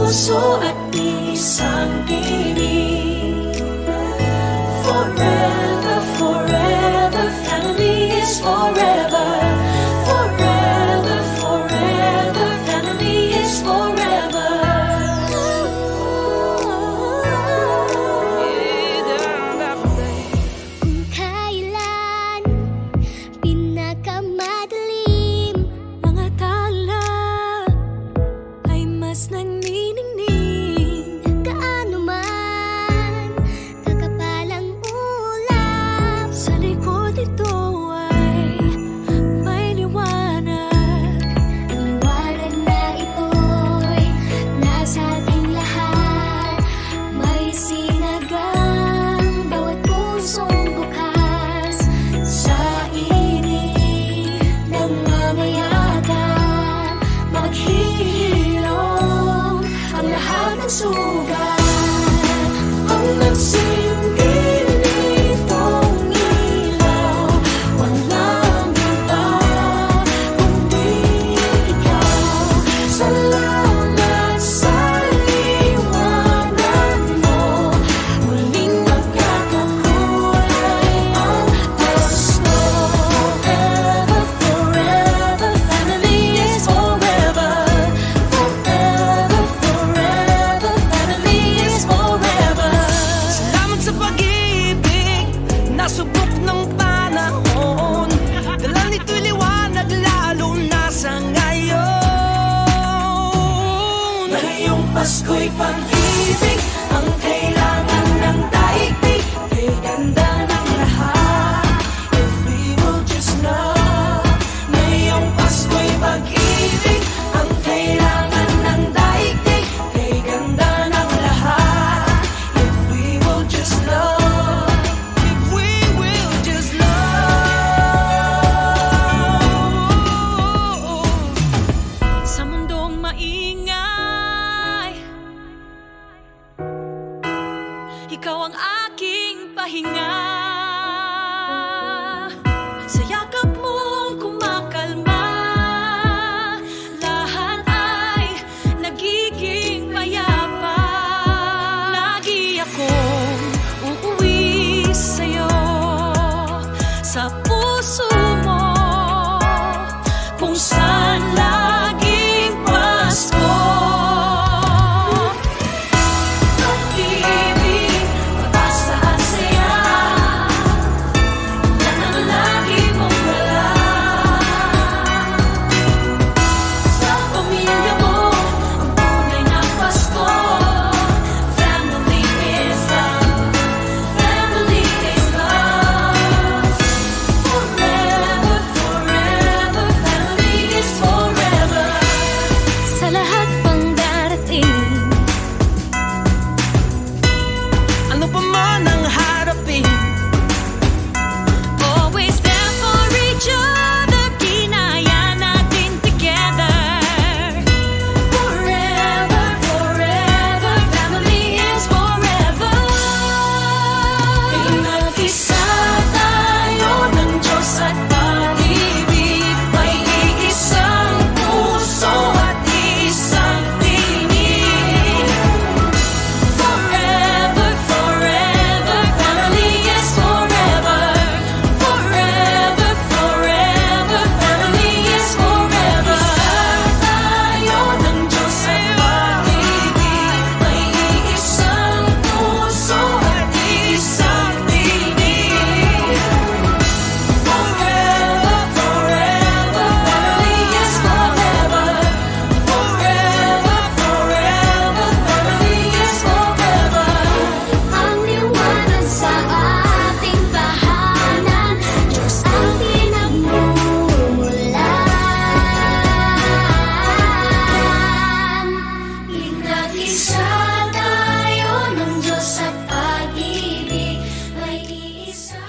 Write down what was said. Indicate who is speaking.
Speaker 1: puso at isang tinig. Forever, forever, family is forever. Forever, forever, family is forever.
Speaker 2: Kung kailan pinakamadilim, mga tala ay mas nagniningning. Gaano man kakapalang ulap, sa likod ito ay may liwanag. Ang liwanag na ito'y nasa ating lahat. May sinagang bawat pusong bukas. Sa init ng mamayagan, maghihilom ang lahat ng sugat. Ang nagsinggil nitong ilaw, walang iba kundi ikaw. Salamat sa liwanag mo, muling nagkakakulay ang gusto. Forever, forever, family is forever. Forever, forever, family is forever.
Speaker 3: Salamat sa pag-ibig, nasubok ng panahon. Dala nito'y liwanag lalo na sa ngayon.
Speaker 1: Ngayong Pasko'y pag-ibig ang kailangan ng daigdig. Kay ganda ng lahat, if we will just love. Ngayong Pasko'y pag-ibig ang kailangan ng daigdig. Kay ganda ng lahat, if we will just love.
Speaker 3: If we will just love. Sa mundong maingay, ikaw ang aking pahinga. Sa yakap mong kumakalma, lahat ay nagiging payapa. Lagi akong uuwi sa'yo, sa puso mo, kung saan laging Pasko.
Speaker 1: Pag-ibig, pag-asa at saya, yan ang lagi mong dala. Sa pamilya mo, ang tunay na Pasko. Family is love. Family is love. Forever, forever, family is forever.
Speaker 2: Sa lahat pang darating,
Speaker 3: Ano pa man ang harapin,
Speaker 2: always there for each other, kinaya natin together.
Speaker 1: Forever, forever, family is forever. Pinag-isa tayo ng Diyos at pag-ibig. May iisang puso at isang tinig. Forever, forever, family is forever. Forever, forever, family is forever. Tayo ng Diyos at pag-ibig. May iisang puso at isang tinig. Forever, forever, family is forever. Forever, forever, family is forever.
Speaker 2: Ang liwanag sa ating tahanan, Diyos ang pinagmumulan.
Speaker 1: Pinag-isa tayo ng Diyos at pag-ibig. May iisa